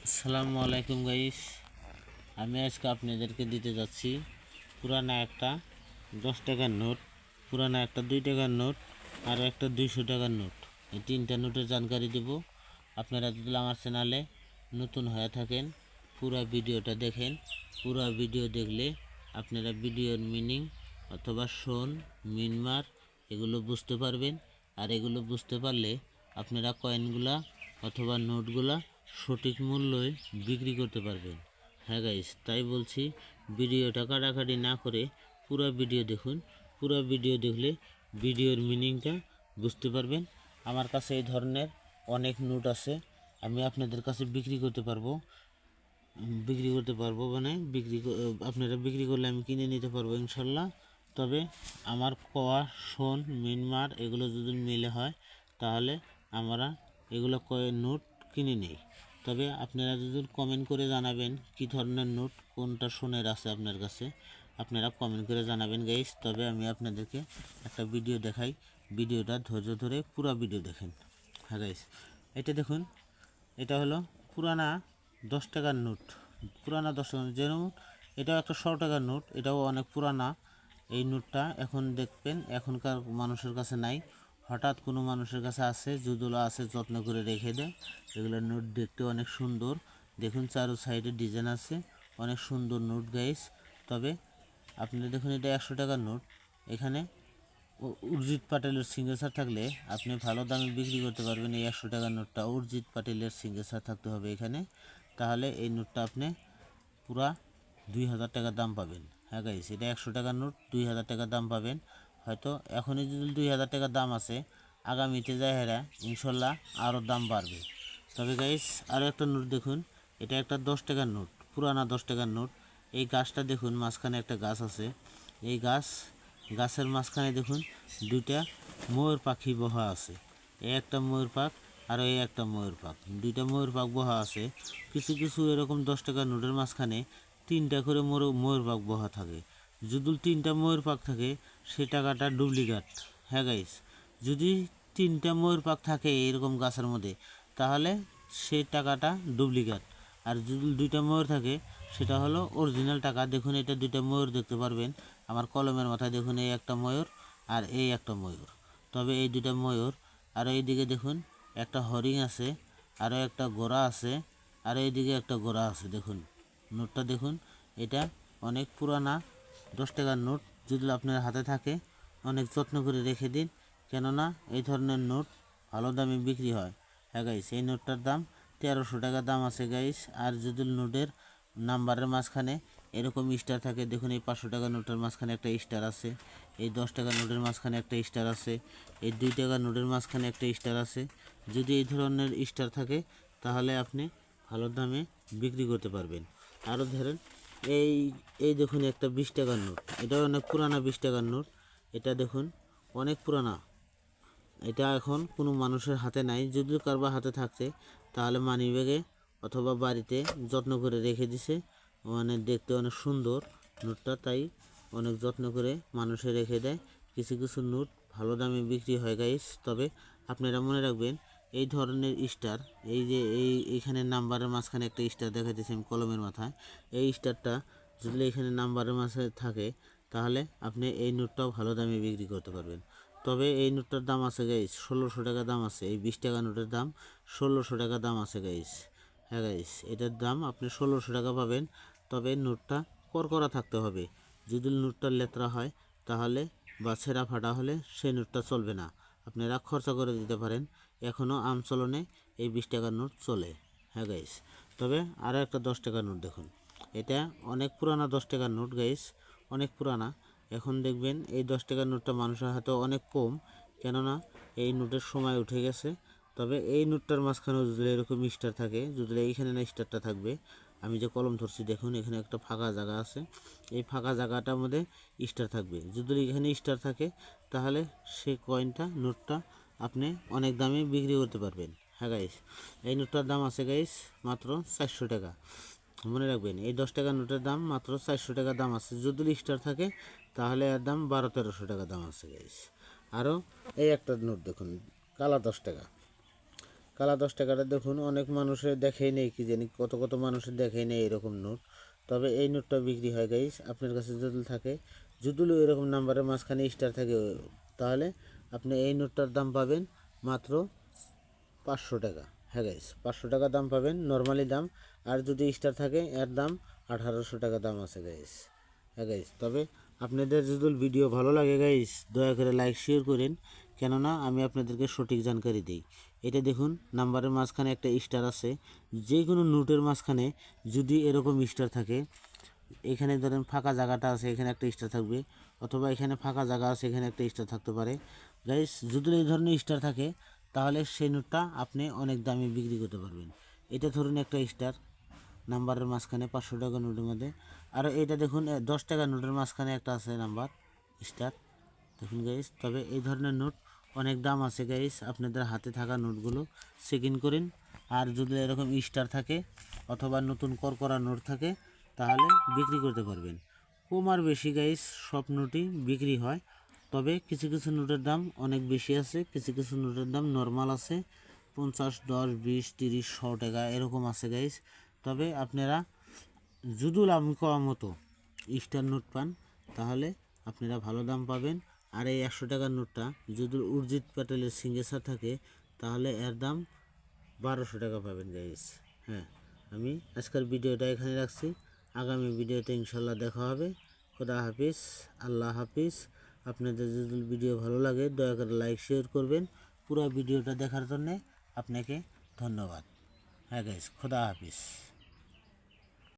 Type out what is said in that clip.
আসসালামু আলাইকুম গাইস, আমি আজকে আপনাদেরকে দিতে যাচ্ছি পুরানা একটা 10 টাকার নোট, পুরানা একটা 2 টাকার নোট আর একটা 200 টাকার নোট। এই তিনটা নোটের জানকারি দেব। আপনারা যদি আমার চ্যানেলে নতুন হয়ে থাকেন পুরো ভিডিওটা দেখেন। পুরো ভিডিও দেখলে আপনারা ভিডিওর মিনিং অথবা শোন মিনমার এগুলো বুঝতে পারবেন। আর এগুলো বুঝতে পারলে আপনারা কয়েনগুলা অথবা নোটগুলা সঠিক মূল্যে বিক্রি করতে পারবেন। হ্যাঁ গাইস, তাই বলছি ভিডিওটা কাটাকাটি না করে পুরো ভিডিও দেখুন। পুরো ভিডিও দেখলে ভিডিওর মিনিংটা বুঝতে পারবেন। আমার কাছে এই ধরনের অনেক নোট আছে, আমি আপনাদের কাছে বিক্রি করতে পারবো। মানে আপনারা বিক্রি করলে আমি কিনে নিতে পারবো ইনশাল্লাহ। তবে আমার কোয়া শোন মিনমার এগুলো যদি মিলে হয় তাহলে আমরা এগুলো নোট কিনে নিই। তবে আপনারা যদি কমেন্ট করে জানাবেন কী ধরনের নোট কোনটা শোনের আছে আপনার কাছে, আপনারা কমেন্ট করে জানাবেন গাইস। তবে আমি আপনাদেরকে একটা ভিডিও দেখাই, ভিডিওটা ধৈর্য ধরে পুরো ভিডিও দেখেন। হ্যাঁ গাইস, এটা দেখুন, এটা হলো পুরানা 10 টাকার নোট। পুরানা 10 টাকার নোট, যেমন এটাও একটা 100 টাকার নোট, এটাও অনেক পুরানা। এই নোটটা এখন দেখবেন এখনকার মানুষের কাছে নাই, হঠাৎ কোনো মানুষের কাছে আছে, যদিও আছে যত্ন করে রেখে দেয়। এগুলোর নোট দেখতে অনেক সুন্দর, দেখুন চারো সাইডে ডিজাইন আছে, অনেক সুন্দর নোট গাইস। তবে আপনি দেখুন এটা 100 টাকার নোট, এখানে উর্জিত পাটেলের সিগনেচার থাকলে আপনি ভালো দামে বিক্রি করতে পারবেন। এই 100 টাকার নোটটা উর্জিত পাটেলের সিগনেচার থাকতে হবে এখানে, তাহলে এই নোটটা আপনি পুরা 2000 টাকা দাম পাবেন। হ্যাঁ গাইস, এটা 100 টাকার নোট, 2000 টাকা দাম পাবেন। হয়তো এখনই যদি 2000 টাকা দাম আছে, আগামীতে যায় হেরা ইনশাল্লাহ আরও দাম বাড়বে। তবে গাইস আরও একটা নোট দেখুন, এটা একটা 10 টাকার নোট, পুরানা 10 টাকার নোট। এই গাছটা দেখুন, মাঝখানে একটা গাছ আছে, এই গাছের মাঝখানে দেখুন দুইটা ময়ূর পাখি বহা আছে। এই একটা ময়ূর পাখ আর এই একটা ময়ূর পাখ, দুইটা ময়ূর পাখ বহা আছে। কিছু কিছু এরকম 10 টাকার নোটের মাঝখানে 3টা করে ময়ূর পাখ বহা থাকে। যদি 3টা ময়ূর পাখ থাকে সে টাকাটা ডুপ্লিকেট। হ্যাঁ গাইস, যদি 3টা ময়ূর পাখ থাকে এরকম গাছের মধ্যে তাহলে সেই টাকাটা ডুপ্লিকেট। আর যদি 2টা ময়ূর থাকে সেটা হলো অরিজিনাল টাকা। দেখুন এটা 2টা ময়ূর দেখতে পারবেন আমার কলমের মাথায়, দেখুন এই একটা ময়ূর আর এই একটা ময়ূর। তবে এই 2টা ময়ূর, আর এইদিকে দেখুন একটা হরিণ আছে, আরও একটা ঘোড়া আছে, আর এইদিকে একটা ঘোড়া আছে। দেখুন নোটটা দেখুন, এটা অনেক পুরানা 10 টাকার নোট। যদি আপনার হাতে থাকে অনেক যত্ন করে রেখে দিন, কেননা এই ধরনের নোট ভালো দামে বিক্রি হয়। হ্যাঁ গাইস, এই নোটটার দাম 1300 টাকা দাম আছে গাইস। আর যদি নোটের নাম্বারের মাঝখানে এরকম স্টার থাকে, দেখুন এই 500 টাকা নোটের মাঝখানে একটা স্টার আছে, এই 10 টাকা নোটের মাঝখানে একটা স্টার আছে, এই 2 টাকা নোটের মাঝখানে একটা স্টার আছে। যদি এই ধরনের স্টার থাকে তাহলে আপনি ভালো দামে বিক্রি করতে পারবেন। আরও ধরেন এই এই দেখুন একটা 20 টাকার নোট, এটাও অনেক পুরানা 20 টাকার নোট। এটা দেখুন অনেক পুরানা, এটা এখন কোনো মানুষের হাতে নাই। যদিও কারবার হাতে থাকছে তাহলে মানি ব্যাগে অথবা বাড়িতে যত্ন করে রেখে দিছে, মানে দেখতে অনেক সুন্দর নোটটা, তাই অনেক যত্ন করে মানুষে রেখে দেয়। কিছু কিছু নোট ভালো দামে বিক্রি হয় গাইস। তবে আপনারা মনে রাখবেন এই ধরনের স্টার, এই যে এইখানে নাম্বারের মাঝখানে একটা স্টার দেখা যাচ্ছে আমি কলমের মাথায়, এই স্টারটা যদি এখানে নাম্বারের মাঝে থাকে তাহলে আপনি এই নোটটাও ভালো দামে বিক্রি করতে পারবেন। তবে এই নোটটার দাম আছে গাইস 1600 টাকা দাম আছে, এই 20 টাকা নোটের দাম 1600 টাকা দাম আছে গাইস। হ্যাঁ গাইস, এটার দাম আপনি 1600 টাকা পাবেন। তবে নোটটা করকরা থাকতে হবে, যদি নোটটা লেতরা হয় তাহলে বা ছেঁড়া ফাটা হলে সেই নোটটা চলবে না, আপনারা খরচা করে দিতে পারেন। এখনও আমচলনে এই 20 টাকার নোট চলে। হ্যাঁ গাইস, তবে আরও একটা 10 টাকার নোট দেখুন, এটা অনেক পুরানা 10 টাকার নোট গাইস, অনেক পুরানা। এখন দেখবেন এই 10 টাকার নোটটা মানুষের হাতে অনেক কম, কেননা এই নোটের সময় উঠে গেছে। তবে এই নোটটার মাঝখানেও যদি এরকম স্টার থাকে, যদি এইখানে না স্টারটা থাকবে, আমি যে কলম ধরছি দেখুন এখানে একটা ফাঁকা জায়গা আছে, এই ফাঁকা জায়গাটার মধ্যে স্টার থাকবে। যদি এখানে স্টার থাকে তাহলে সেই কয়েনটা নোটটা আপনি অনেক দামে বিক্রি করতে পারবেন। হ্যাঁ গাইস, এই নোটটার দাম আছে গাইস মাত্র 400 টাকা। মনে রাখবেন এই 10 টাকার নোটের দাম মাত্র 400 টাকা দাম আছে। যদি স্টার থাকে তাহলে এর দাম 1200-1300 টাকা দাম আছে গাইস। আরও এই একটা নোট দেখুন, কালা 10 টাকা, কালা 10 টাকাটা দেখুন অনেক মানুষের দেখেই নেই, কি জানি কত কত মানুষের দেখেই নেই এরকম নোট। তবে এই নোটটা বিক্রি হয় গাইস, আপনার কাছে যদি থাকে, যদি এরকম নাম্বারের মাঝখানে স্টার থাকে, তাহলে আপনি এই নোটটার দাম পাবেন মাত্র 500 টাকা। হ্যাঁ গাইস, 500 টাকা দাম পাবেন নর্মালি দাম। আর যদি স্টার থাকে এর দাম 1800 টাকা দাম আছে গাইস। হ্যাঁ গাইস, তবে আপনাদের যদি ভিডিও ভালো লাগে গাইস, দয়া করে লাইক শেয়ার করেন, কেননা আমি আপনাদেরকে সঠিক জানকারি দিই। এটা দেখুন নাম্বারের মাঝখানে একটা স্টার আছে, যে কোনো নোটের মাঝখানে যদি এরকম স্টার থাকে, এখানে ধরেন ফাঁকা জায়গাটা আছে, এখানে একটা স্টার থাকবে, অথবা এখানে ফাঁকা জায়গা আছে, এখানে একটা স্টার থাকতে পারে গাইস। যদি এই ধরনের স্টার থাকে, তাহলে সেই নোটটা আপনি অনেক দামে বিক্রি করতে পারবেন। এটা ধরুন একটা স্টার নাম্বারের মাঝখানে 500 টাকা নোটের মধ্যে। আর এটা দেখুন 10 টাকা নোটের মাঝখানে একটা আছে নাম্বার স্টার, দেখুন গাইস। তবে এই ধরনের নোট অনেক দাম আছে গাইস, আপনাদের হাতে থাকা নোটগুলো চেক ইন করেন। আর যদি এরকম স্টার থাকে অথবা নতুন করকরা নোট থাকে, তাহলে বিক্রি করতে পারবেন। কম আর বেশি গাইস সব নোটই বিক্রি হয়, তবে কিছু কিছু নোটের দাম অনেক বেশি আছে, কিছু কিছু নোটের দাম নর্মাল আছে, 50, 10, 20, 30, 100 টাকা এরকম আছে গাইস। তবে আপনারা যদি আমি কম মতো স্টার নোট পান, তাহলে আপনারা ভালো দাম পাবেন। আর এই 100 টাকার নোটটা যদি উর্জিত প্যাটেলের সিগনেচার থাকে, তাহলে এর দাম 1200 টাকা পাবেন গাইস। হ্যাঁ, আমি আজকের ভিডিওটা এখানে রাখছি, আগামী ভিডিওতে ইনশাল্লাহ দেখা হবে। খোদা হাফিজ, আল্লাহ হাফিজ। আপনাদের যদি ভিডিও ভালো লাগে দয়া করে লাইক শেয়ার করবেন। পুরো ভিডিওটা দেখার জন্যে আপনাকে ধন্যবাদ। হ্যাঁ গাইস, খোদা হাফিজ।